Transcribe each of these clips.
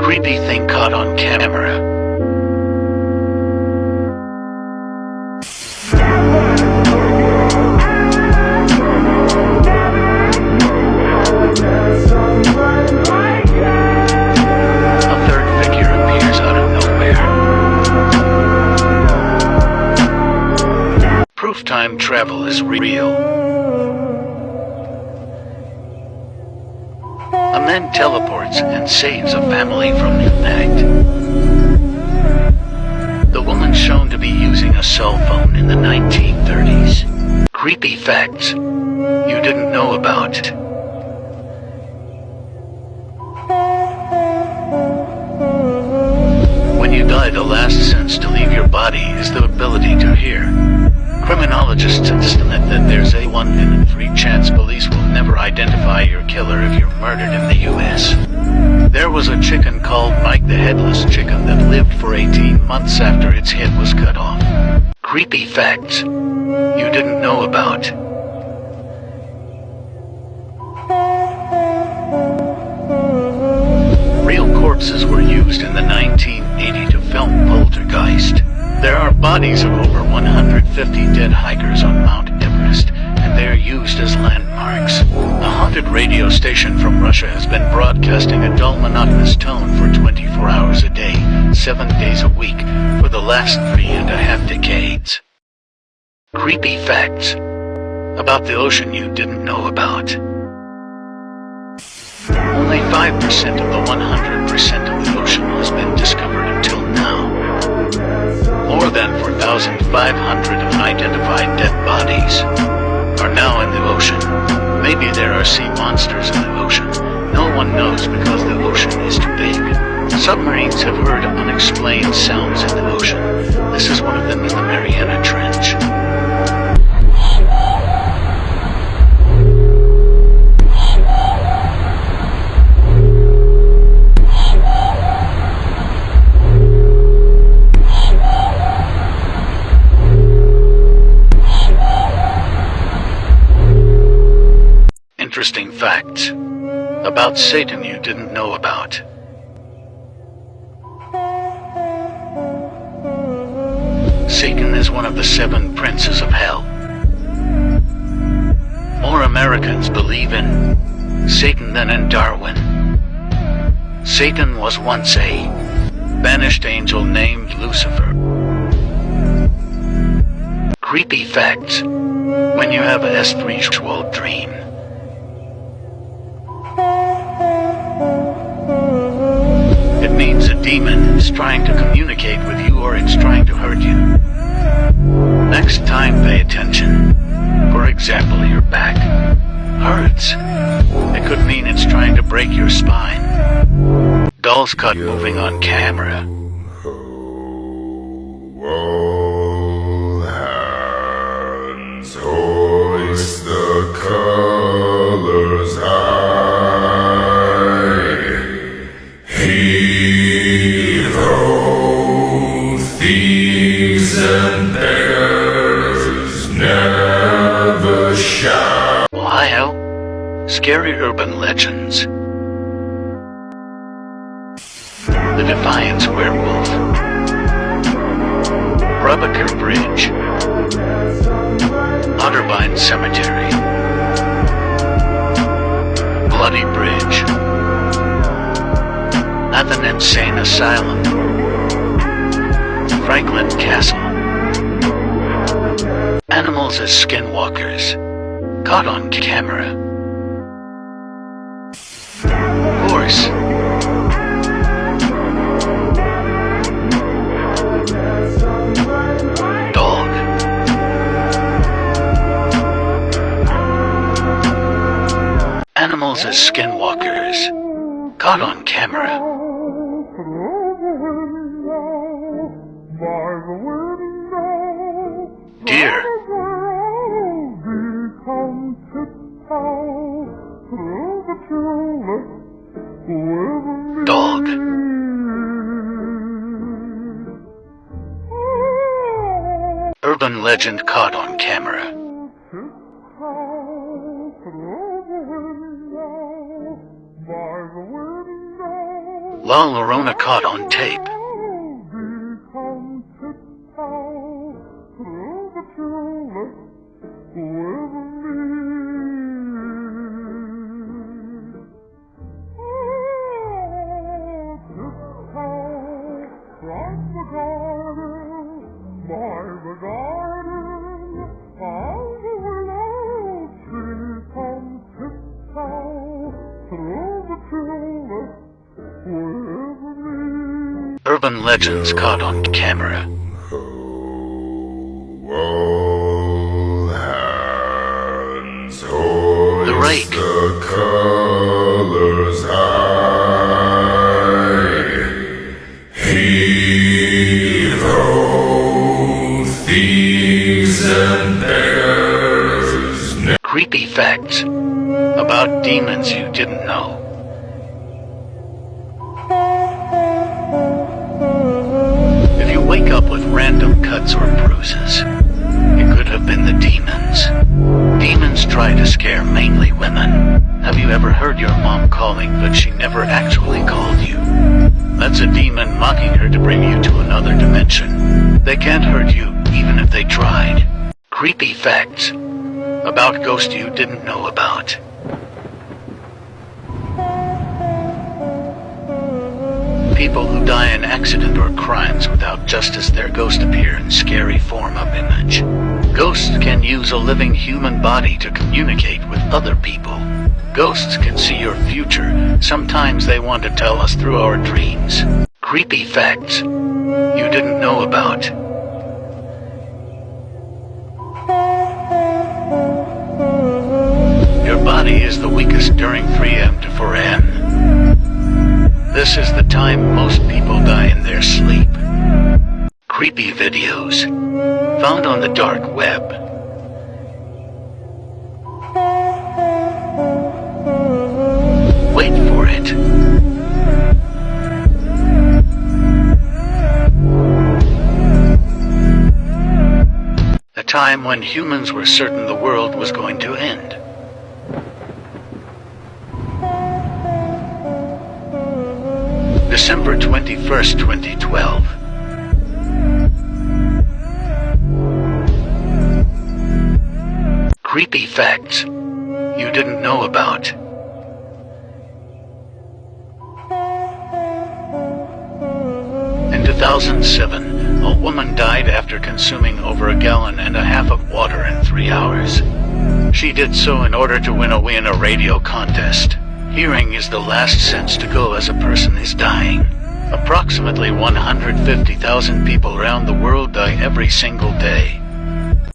Creepy thing caught on camera. A third figure appears out of nowhere. Proof time travel is real. A man teleports and saves a family from impact. The woman shown to be using a cell phone in the 1930s. Creepy facts you didn't know about. When you die, the last sense to leave your body is the ability to hear. Criminologists estimate that there's a 1 in 3 chance police will never identify your killer if you're murdered in the US. There was a chicken called Mike the Headless Chicken that lived for 18 months after its head was cut off. Creepy facts you didn't know about. Real corpses were used in the 1980 to film Poltergeist. There are bodies of over 150 dead hikers on Mount Everest, and they are used as landmarks. A haunted radio station from Russia has been broadcasting a dull, monotonous tone for 24 hours a day, 7 days a week, for the last 3.5 decades. Creepy facts about the ocean you didn't know about. Only 5% of the 100% of the ocean has been discovered until now. More than 4,500 unidentified dead bodies are now in the ocean. Maybe there are sea monsters in the ocean. No one knows because the ocean is too big. Submarines have heard unexplained sounds in the ocean. This is one of them in the Mariana Trench. Interesting facts about Satan you didn't know about. Satan is one of the 7 princes of hell. More Americans believe in Satan than in Darwin. Satan was once a banished angel named Lucifer. Creepy facts when you have a spiritual dream. It means a demon is trying to communicate with you, or it's trying to hurt you. Next time, pay attention. For example, your back hurts. It could mean it's trying to break your spine. Dolls caught moving on camera. All hands hoist the colors high. Heave ho, thieves and beggars never shine. Ohio, scary urban legends. The Defiance Werewolf. Rubbaker Bridge. Otterbein Cemetery. Bloody Bridge. Athen Insane Asylum. Franklin Castle. Animals as skinwalkers. Caught on camera. Horse. Dog. Animals as skinwalkers. Caught on camera. Deer. Dog. Urban legend caught on camera. La Llorona caught on tape. Urban legends caught on camera. All hands hoist The rake. the colors high. Heave ho, thieves and beggars. Creepy facts about demons you didn't know. If you wake up with random cuts or bruises, it could have been the demons. Demons try to scare mainly women. Have you ever heard your mom calling but she never actually called you? That's a demon mocking her to bring you to another dimension. They can't hurt you even if they tried. Creepy facts about ghosts you didn't know about. People who die in accident or crimes without justice, their ghost appear in scary form of image. Ghosts can use a living human body to communicate with other people. Ghosts can see your future. Sometimes they want to tell us through our dreams. Creepy facts you didn't know about. Your body is the weakest during 3 a.m. to 4 a.m. This is the time most people die in their sleep. Creepy videos found on the dark web. Wait for it. A time when humans were certain the world was going to end. December 21st, 2012. Creepy facts you didn't know about. In 2007, a woman died after consuming over 1.5 gallons of water in 3 hours. She did so in order to win a radio contest. Hearing is the last sense to go as a person is dying. Approximately 150,000 people around the world die every single day.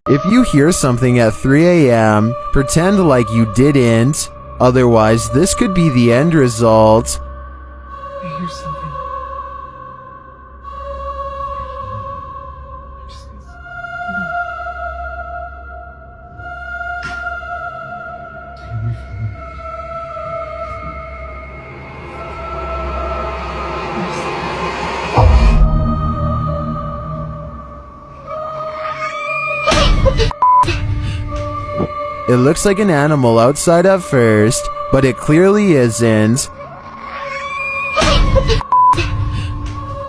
If you hear something at 3 a.m., pretend like you didn't. Otherwise, this could be the end result. I hear something. It looks like an animal outside at first, but it clearly isn't.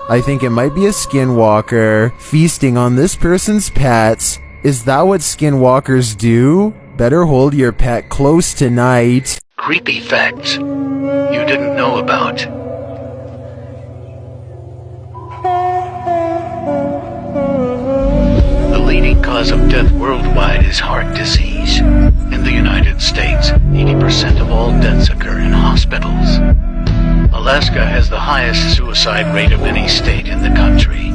I think it might be a skinwalker feasting on this person's pets. Is that what skinwalkers do? Better hold your pet close tonight. Creepy facts you didn't know about. The leading cause of death worldwide is heart disease. In the United States, 80% of all deaths occur in hospitals. Alaska has the highest suicide rate of any state in the country.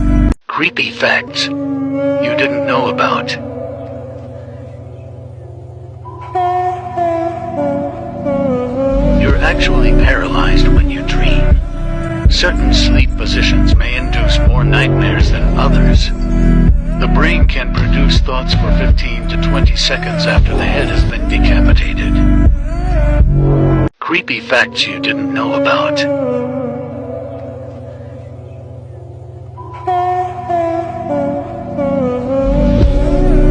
Creepy facts you didn't know about. You're actually paralyzed when you dream. Certain sleep positions may induce more nightmares than others. The brain can produce thoughts for 15 to 20 seconds after the head has been decapitated. Creepy facts you didn't know about.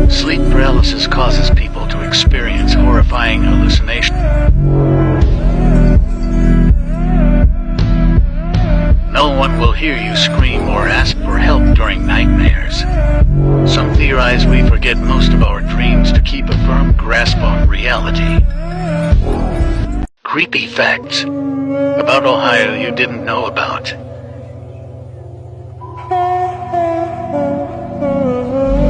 Sleep paralysis causes people to experience horrifying hallucinations. one will hear you scream or ask for help during nightmares. Some theorize we forget most of our dreams to keep a firm grasp on reality. Creepy facts about Ohio you didn't know about.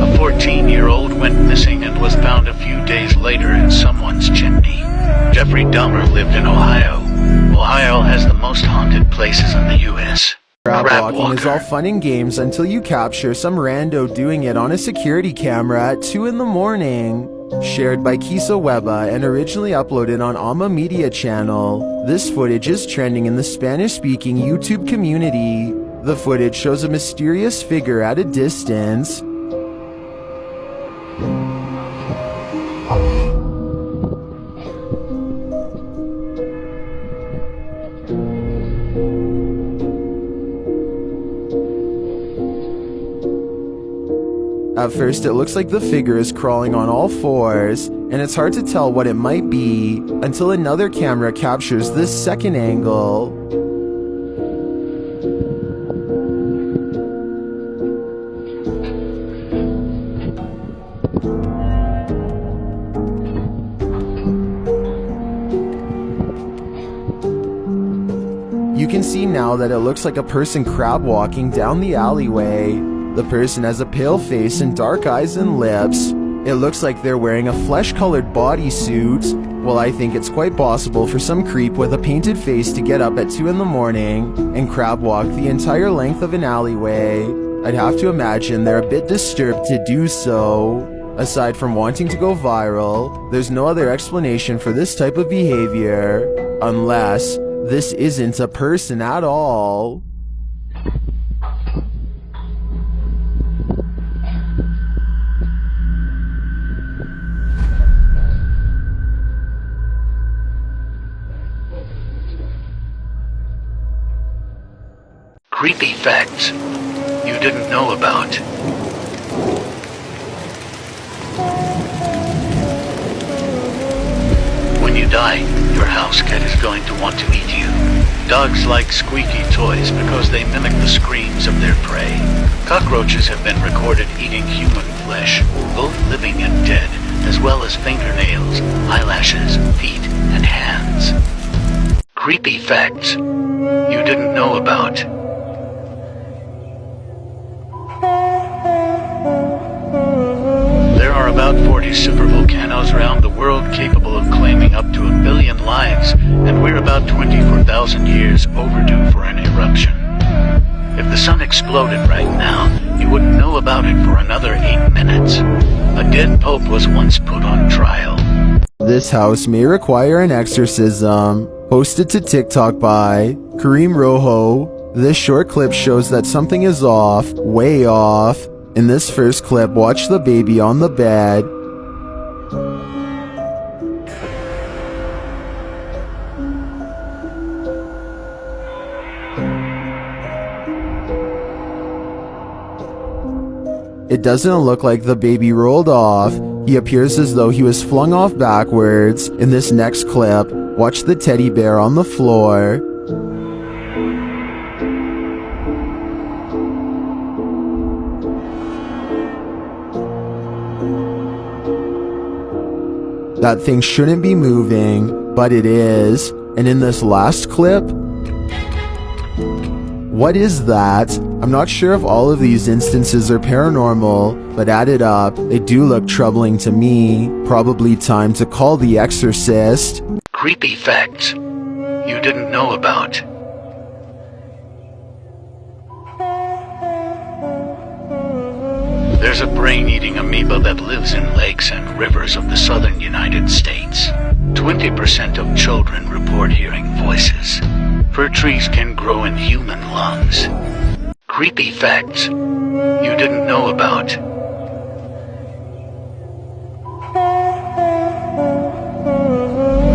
A 14-year-old went missing and was found a few days later in someone's chimney. Jeffrey Dahmer lived in Ohio. Ohio has the most haunted places in the U.S. Crab walking is all fun and games until you capture some rando doing it on a security camera at 2 in the morning. Shared by Kisa Weba and originally uploaded on Alma Media channel. This footage is trending in the Spanish-speaking YouTube community. The footage shows a mysterious figure at a distance. At first, it looks like the figure is crawling on all fours, and it's hard to tell what it might be until another camera captures this second angle. You can see now that it looks like a person crab walking down the alleyway. The person has a pale face and dark eyes and lips. It looks like they're wearing a flesh-colored bodysuit. Well, I think it's quite possible for some creep with a painted face to get up at 2 in the morning and crab walk the entire length of an alleyway. I'd have to imagine they're a bit disturbed to do so. Aside from wanting to go viral, there's no other explanation for this type of behavior. Unless this isn't a person at all. Creepy facts you didn't know about. When you die, your house cat is going to want to eat you. Dogs like squeaky toys because they mimic the screams of their prey. Cockroaches have been recorded eating human flesh, both living and dead, as well as fingernails, eyelashes, feet, and hands. Creepy facts you didn't know about. There are about 40 supervolcanoes around the world capable of claiming up to 1 billion lives, and we're about 24,000 years overdue for an eruption. If the sun exploded right now, you wouldn't know about it for another 8 minutes. A dead pope was once put on trial. This house may require an exorcism. Posted to TikTok by Kareem Rojo. This short clip shows that something is off, way off. In this first clip, watch the baby on the bed. It doesn't look like the baby rolled off. He appears as though he was flung off backwards. In this next clip, watch the teddy bear on the floor. That thing shouldn't be moving, but it is. And in this last clip, what is that? I'm not sure if all of these instances are paranormal, but added up, they do look troubling to me. Probably time to call the exorcist. Creepy facts you didn't know about. There's a brain-eating amoeba that lives in lakes and rivers of the southern United States. 20% of children report hearing voices. Fir trees can grow in human lungs. Creepy facts you didn't know about.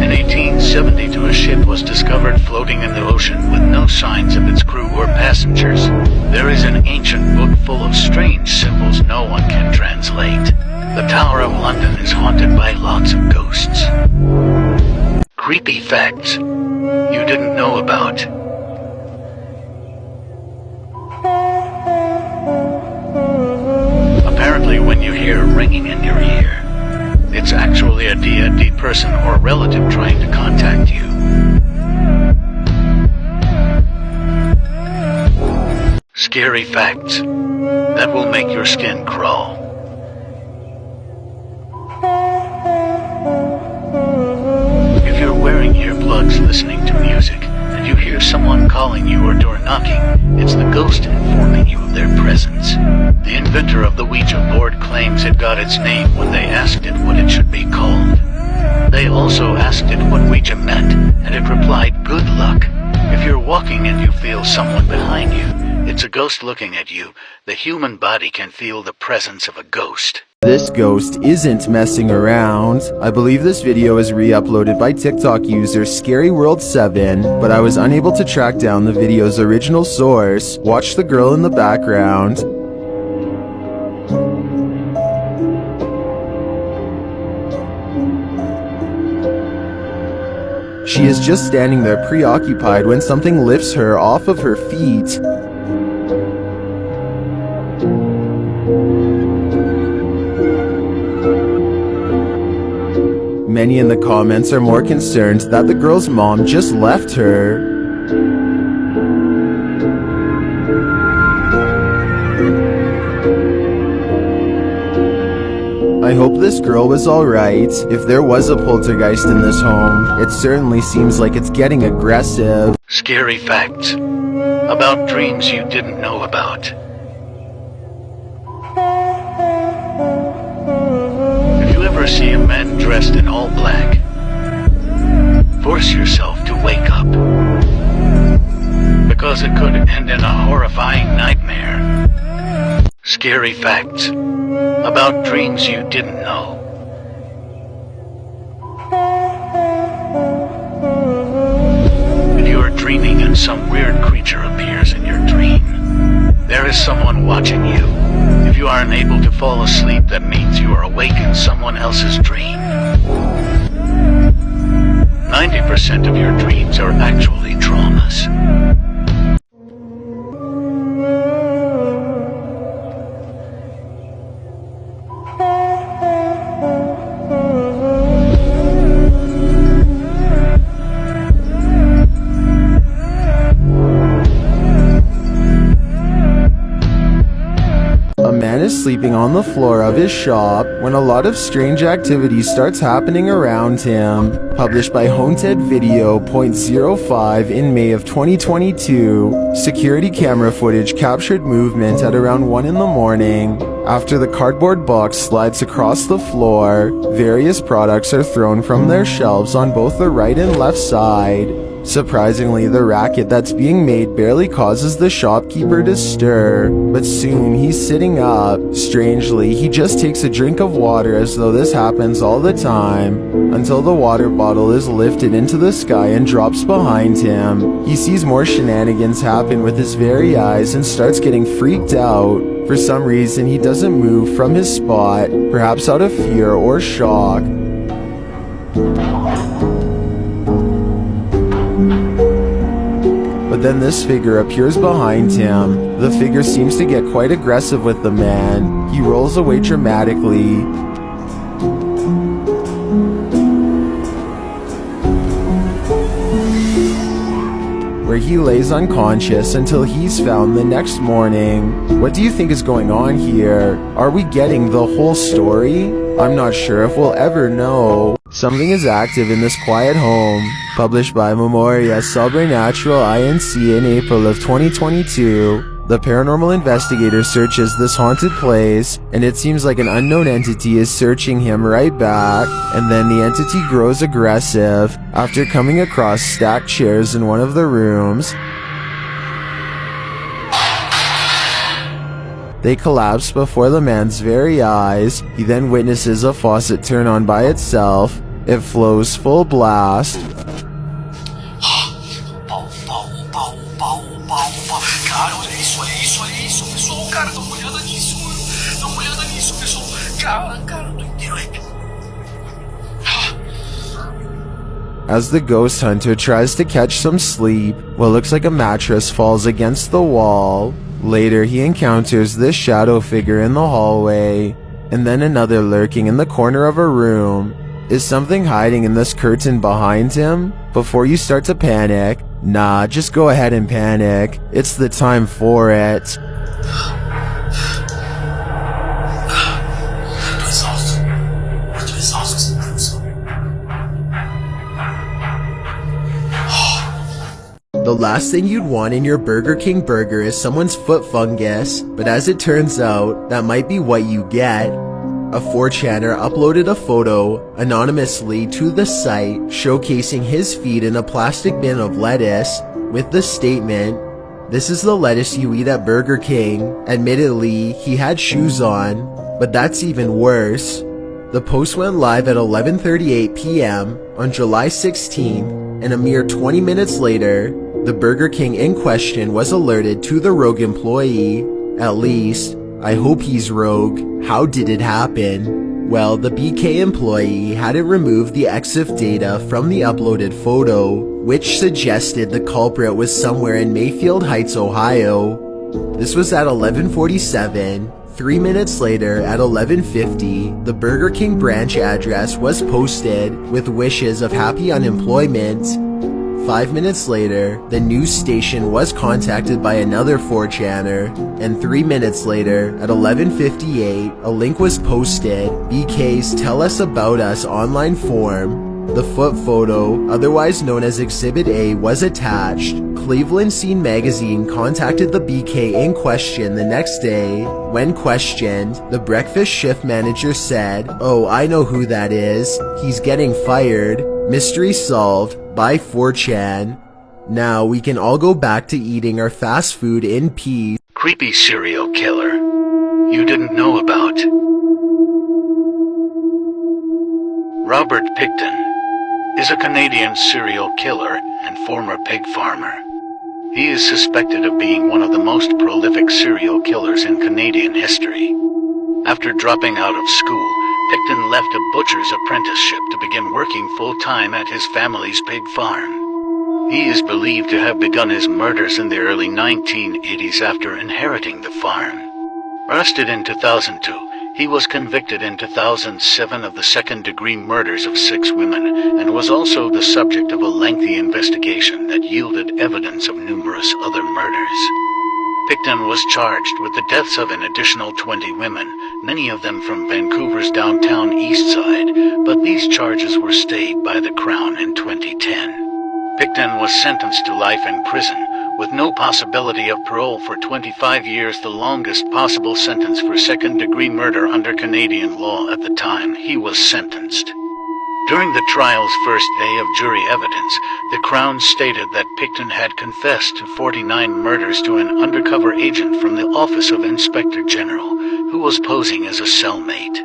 In 1872, a ship was discovered floating in the ocean with no signs of its crew or passengers. There is an ancient book full of strange symbols no one can translate. The Tower of London is haunted by lots of ghosts. Creepy facts you didn't know about. especially when you hear ringing in your ear. It's actually a dead person or relative trying to contact you. Scary facts that will make your skin crawl. If you're wearing earplugs listening to music and you hear someone calling you or door knocking, it's the ghost informing you of their presence. The inventor of the Ouija board claims it got its name when they asked it what it should be called. They also asked it what Ouija meant, and it replied, "Good luck." If you're walking and you feel someone behind you, it's a ghost looking at you. The human body can feel the presence of a ghost. This ghost isn't messing around. I believe this video is re-uploaded by TikTok user ScaryWorld7, but I was unable to track down the video's original source. Watch the girl in the background. She is just standing there preoccupied when something lifts her off of her feet. Many in the comments are more concerned that the girl's mom just left her. I hope this girl was alright. If there was a poltergeist in this home, it certainly seems like it's getting aggressive. Scary facts about dreams you didn't know about. If you ever see a man dressed in all black, force yourself to wake up, because it could end in a horrifying nightmare. Scary facts about dreams you didn't know. If you are dreaming and some weird creature appears in your dream, there is someone watching you. If you are unable to fall asleep, that means you are awake in someone else's dream. 90% of your dreams are actually traumas. Is sleeping on the floor of his shop when a lot of strange activity starts happening around him. Published by pt.152 in May of 2022, security camera footage captured movement at around 1 in the morning. After the cardboard box slides across the floor, various products are thrown from their shelves on both the right and left side. Surprisingly, the racket that's being made barely causes the shopkeeper to stir, but soon he's sitting up. Strangely, he just takes a drink of water as though this happens all the time, until the water bottle is lifted into the sky and drops behind him. He sees more shenanigans happen with his very eyes and starts getting freaked out. For some reason, he doesn't move from his spot, perhaps out of fear or shock. But then this figure appears behind him. The figure seems to get quite aggressive with the man. He rolls away dramatically. Where he lays unconscious until he's found the next morning. What do you think is going on here? Are we getting the whole story? I'm not sure if we'll ever know. Something is active in this quiet home. Published by Memoria Sobrenatural Inc. in April of 2022. The paranormal investigator searches this haunted place, and it seems like an unknown entity is searching him right back, and then the entity grows aggressive after coming across stacked chairs in one of the rooms. They collapse before the man's very eyes. He then witnesses a faucet turn on by itself. It flows full blast. Cara, olha isso, pessoal, cara, dá uma olhada nisso, pessoal, cara, doideira. As the ghost hunter tries to catch some sleep, what looks like a mattress falls against the wall. Later, he encounters this shadow figure in the hallway. and then another lurking in the corner of a room. Is something hiding in this curtain behind him? Before you start to panic, nah, just go ahead and panic. It's the time for it. The last thing you'd want in your Burger King burger is someone's foot fungus, but as it turns out, that might be what you get. A 4chaner uploaded a photo anonymously to the site showcasing his feet in a plastic bin of lettuce with the statement, "This is the lettuce you eat at Burger King." Admittedly, he had shoes on, but that's even worse. The post went live at 11:38 p.m. on July 16th, and a mere 20 minutes later, the Burger King in question was alerted to the rogue employee. At least, I hope he's rogue. How did it happen? Well, the BK employee hadn't removed the EXIF data from the uploaded photo, which suggested the culprit was somewhere in Mayfield Heights, Ohio. This was at 11:47. 3 minutes later, at 11:50, the Burger King branch address was posted with wishes of happy unemployment. 5 minutes later, the news station was contacted by another 4chaner, and 3 minutes later, at 11:58, a link was posted, BK's Tell Us About Us online form. The foot photo, otherwise known as Exhibit A, was attached. Cleveland Scene magazine contacted the BK in question the next day. When questioned, the breakfast shift manager said, "Oh, I know who that is. He's getting fired." Mystery solved by 4chan. Now we can all go back to eating our fast food in peace. Creepy serial killer you didn't know about. Robert Picton is a Canadian serial killer and former pig farmer. He is suspected of being one of the most prolific serial killers in Canadian history. After dropping out of school, Picton left a butcher's apprenticeship to begin working full-time at his family's pig farm. He is believed to have begun his murders in the early 1980s after inheriting the farm. Arrested in 2002, he was convicted in 2007 of the second-degree murders of 6 women and was also the subject of a lengthy investigation that yielded evidence of numerous other murders. Picton was charged with the deaths of an additional 20 women, many of them from Vancouver's downtown east side, but these charges were stayed by the Crown in 2010. Picton was sentenced to life in prison, with no possibility of parole for 25 years, the longest possible sentence for second-degree murder under Canadian law at the time he was sentenced. During the trial's first day of jury evidence, the Crown stated that Picton had confessed to 49 murders to an undercover agent from the Office of Inspector General, who was posing as a cellmate.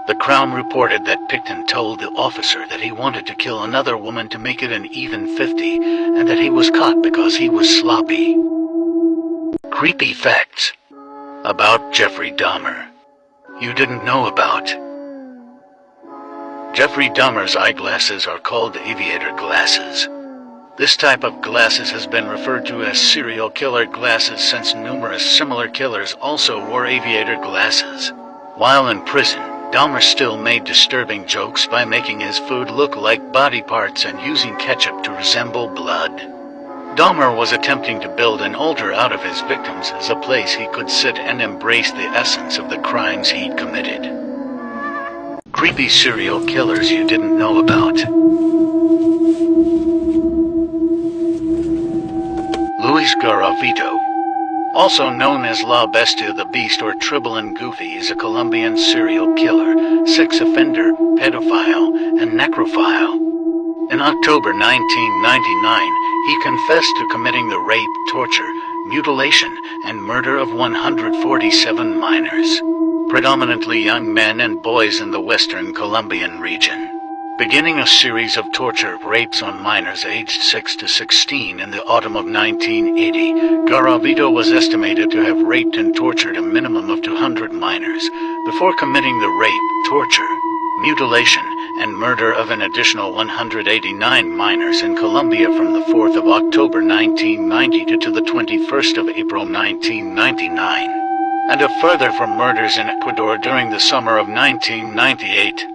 The Crown reported that Picton told the officer that he wanted to kill another woman to make it an even 50, and that he was caught because he was sloppy. Creepy facts about Jeffrey Dahmer you didn't know about. Jeffrey Dahmer's eyeglasses are called aviator glasses. This type of glasses has been referred to as serial killer glasses since numerous similar killers also wore aviator glasses. While in prison, Dahmer still made disturbing jokes by making his food look like body parts and using ketchup to resemble blood. Dahmer was attempting to build an altar out of his victims as a place he could sit and embrace the essence of the crimes he'd committed. Creepy serial killers you didn't know about. Luis Garavito, also known as La Bestia the Beast or Tribble & Goofy, is a Colombian serial killer, sex offender, pedophile, and necrophile. In October 1999, he confessed to committing the rape, torture, mutilation, and murder of 147 minors, predominantly young men and boys in the western Colombian region. Beginning a series of torture rapes on minors aged 6 to 16 in the autumn of 1980, Garavito was estimated to have raped and tortured a minimum of 200 minors, before committing the rape, torture, mutilation, and murder of an additional 189 minors in Colombia from the 4th of October 1990 to the 21st of April 1999. and a further for murders in Ecuador during the summer of 1998.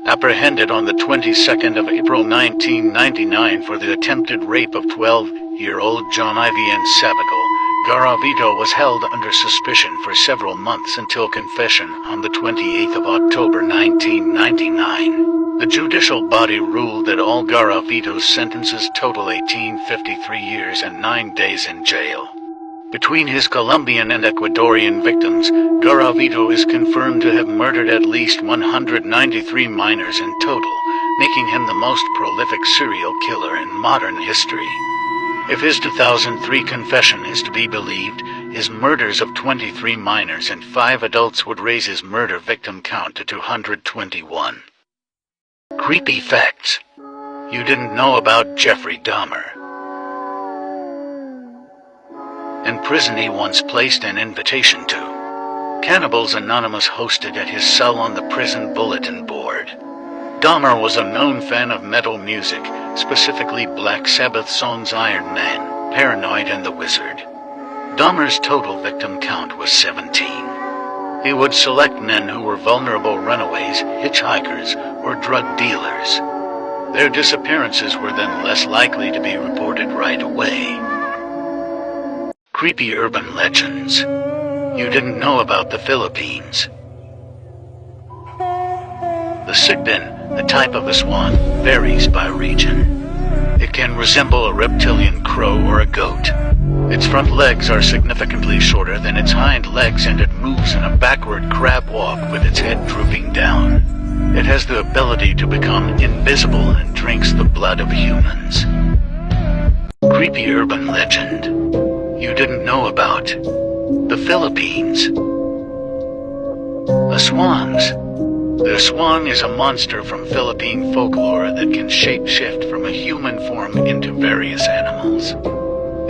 Apprehended on the 22nd of April 1999 for the attempted rape of 12-year-old John Ivian Sabagal, Garavito was held under suspicion for several months until confession on the 28th of October 1999. The judicial body ruled that all Garavito's sentences total 53 years and 9 days in jail. Between his Colombian and Ecuadorian victims, Garavito is confirmed to have murdered at least 193 minors in total, making him the most prolific serial killer in modern history. If his 2003 confession is to be believed, his murders of 23 minors and 5 adults would raise his murder victim count to 221. Creepy facts you didn't know about Jeffrey Dahmer. In prison he once placed an invitation to Cannibals Anonymous hosted at his cell on the prison bulletin board. Dahmer was a known fan of metal music, specifically Black Sabbath songs Iron Man, Paranoid and the Wizard. Dahmer's total victim count was 17. He would select men who were vulnerable runaways, hitchhikers, or drug dealers. Their disappearances were then less likely to be reported right away. Creepy urban legends you didn't know about the Philippines. The sigbin, the type of a swan, varies by region. It can resemble a reptilian crow or a goat. Its front legs are significantly shorter than its hind legs, and it moves in a backward crab walk with its head drooping down. It has the ability to become invisible and drinks the blood of humans. Creepy urban legend you didn't know about the Philippines. The swans. The swan is a monster from Philippine folklore that can shape-shift from a human form into various animals.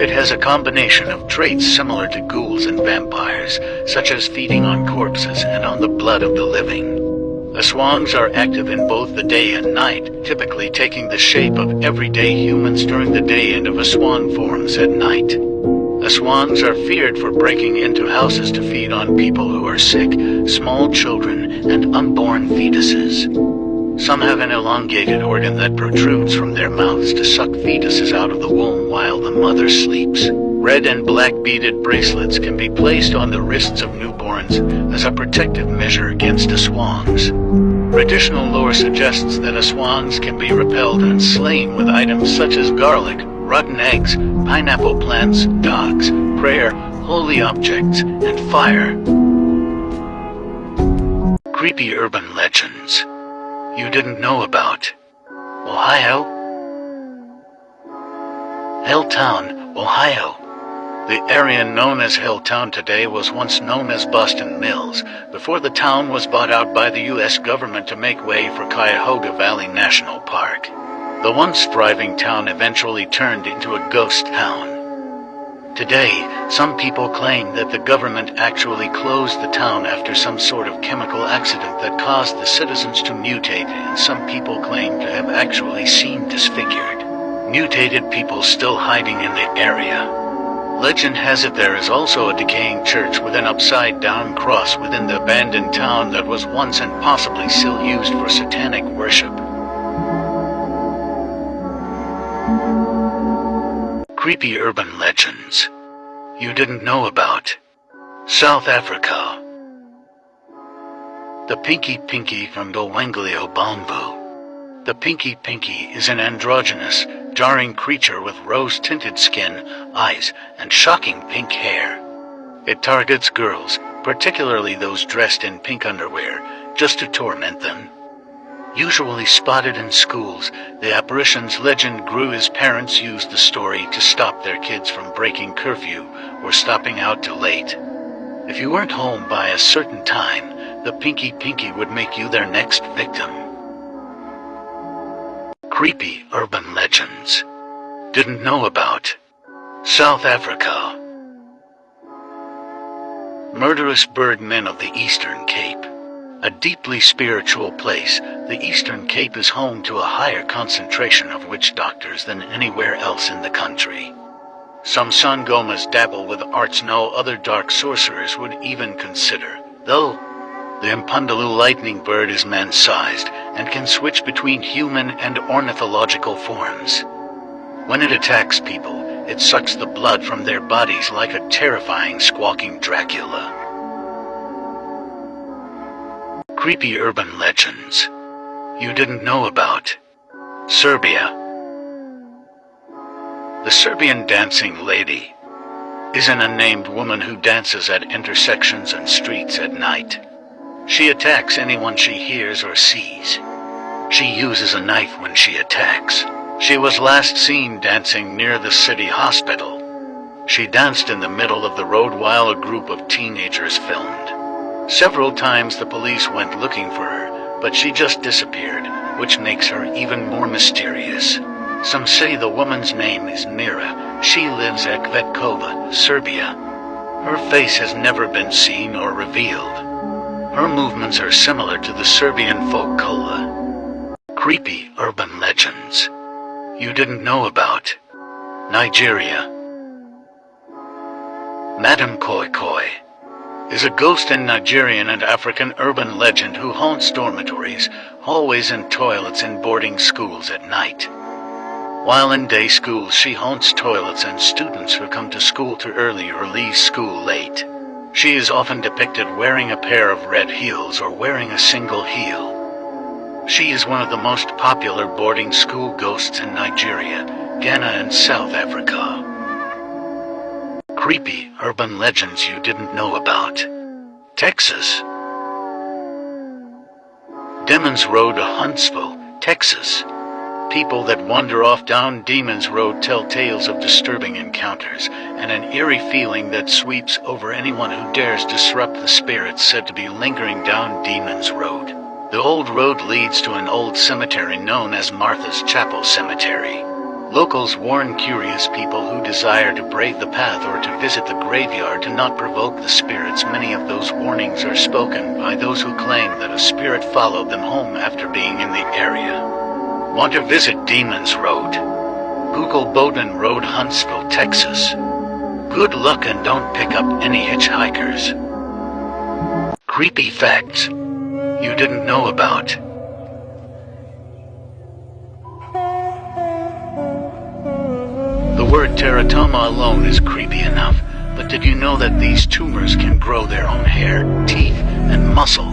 It has a combination of traits similar to ghouls and vampires, such as feeding on corpses and on the blood of the living. The swans are active in both the day and night, typically taking the shape of everyday humans during the day and of a swan forms at night. The swans are feared for breaking into houses to feed on people who are sick, small children, and unborn fetuses. Some have an elongated organ that protrudes from their mouths to suck fetuses out of the womb while the mother sleeps. Red and black beaded bracelets can be placed on the wrists of newborns as a protective measure against the swans. Traditional lore suggests that a swans can be repelled and slain with items such as garlic, rotten eggs, pineapple plants, dogs, prayer, holy objects, and fire. Creepy urban legends you didn't know about. Ohio. Helltown, Ohio. The area known as Helltown today was once known as Boston Mills, before the town was bought out by the U.S. government to make way for Cuyahoga Valley National Park. The once thriving town eventually turned into a ghost town. Today, some people claim that the government actually closed the town after some sort of chemical accident that caused the citizens to mutate, and some people claim to have actually seemed disfigured. Mutated people still hiding in the area. Legend has it there is also a decaying church with an upside-down cross within the abandoned town that was once and possibly still used for satanic worship. Creepy urban legends you didn't know about. South Africa. The Pinky Pinky from Bongolio Bambu. The Pinky Pinky is an androgynous, jarring creature with rose-tinted skin, eyes, and shocking pink hair. It targets girls, particularly those dressed in pink underwear, just to torment them. Usually spotted in schools, the apparition's legend grew as parents used the story to stop their kids from breaking curfew or stopping out too late. If you weren't home by a certain time, the Pinky Pinky would make you their next victim. Creepy urban legends didn't know about. South Africa. Murderous birdmen of the Eastern Cape. A deeply spiritual place, the Eastern Cape is home to a higher concentration of witch doctors than anywhere else in the country. Some Sangomas dabble with arts no other dark sorcerers would even consider, though the Impundalu lightning bird is man-sized and can switch between human and ornithological forms. When it attacks people, it sucks the blood from their bodies like a terrifying squawking Dracula. Creepy urban legends you didn't know about. Serbia. The Serbian dancing lady is an unnamed woman who dances at intersections and streets at night. She attacks anyone she hears or sees. She uses a knife when she attacks. She was last seen dancing near the city hospital. She danced in the middle of the road while a group of teenagers filmed. Several times the police went looking for her, but she just disappeared, which makes her even more mysterious. Some say the woman's name is Mira. She lives at Kvetkova, Serbia. Her face has never been seen or revealed. Her movements are similar to the Serbian folk kola. Creepy urban legends you didn't know about. Nigeria. Madam Koi Koi is a ghost in Nigerian and African urban legend who haunts dormitories, hallways and toilets in boarding schools at night. While in day school, she haunts toilets and students who come to school too early or leave school late. She is often depicted wearing a pair of red heels or wearing a single heel. She is one of the most popular boarding school ghosts in Nigeria, Ghana, and South Africa. Creepy urban legends you didn't know about. Texas. Demons Road, Huntsville, Texas. People that wander off down Demons Road tell tales of disturbing encounters and an eerie feeling that sweeps over anyone who dares disrupt the spirits said to be lingering down Demons Road. The old road leads to an old cemetery known as Martha's Chapel Cemetery. Locals warn curious people who desire to brave the path or to visit the graveyard to not provoke the spirits. Many of those warnings are spoken by those who claim that a spirit followed them home after being in the area. Want to visit Demons Road? Google Bowden Road, Huntsville, Texas. Good luck and don't pick up any hitchhikers. Creepy facts you didn't know about. The word teratoma alone is creepy enough, but did you know that these tumors can grow their own hair, teeth, and muscle?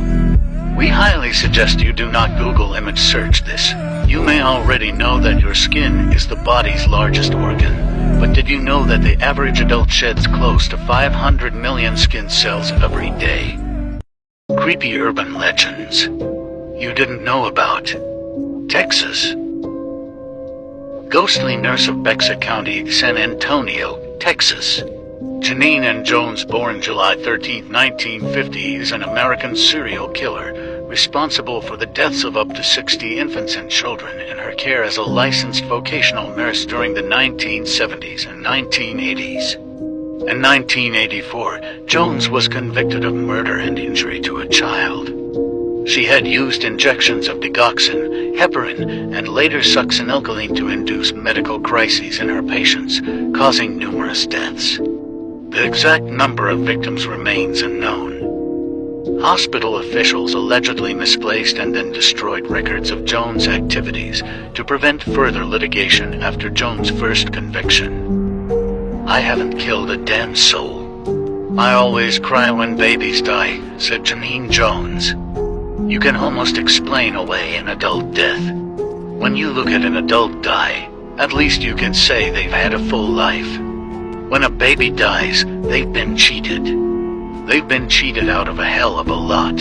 We highly suggest you do not Google image search this. You may already know that your skin is the body's largest organ, but did you know that the average adult sheds close to 500 million skin cells every day? Creepy urban legends you didn't know about. Texas. Ghostly nurse of Bexa County, San Antonio, Texas. Janine N. Jones, born July 13, 1950, is an American serial killer responsible for the deaths of up to 60 infants and children in her care as a licensed vocational nurse during the 1970s and 1980s. In 1984, Jones was convicted of murder and injury to a child. She had used injections of digoxin, heparin, and later succinylcholine to induce medical crises in her patients, causing numerous deaths. The exact number of victims remains unknown. Hospital officials allegedly misplaced and then destroyed records of Jones' activities to prevent further litigation after Jones' first conviction. I haven't killed a damn soul. I always cry when babies die, said Janine Jones. You can almost explain away an adult death. When you look at an adult die, at least you can say they've had a full life. When a baby dies, they've been cheated. They've been cheated out of a hell of a lot.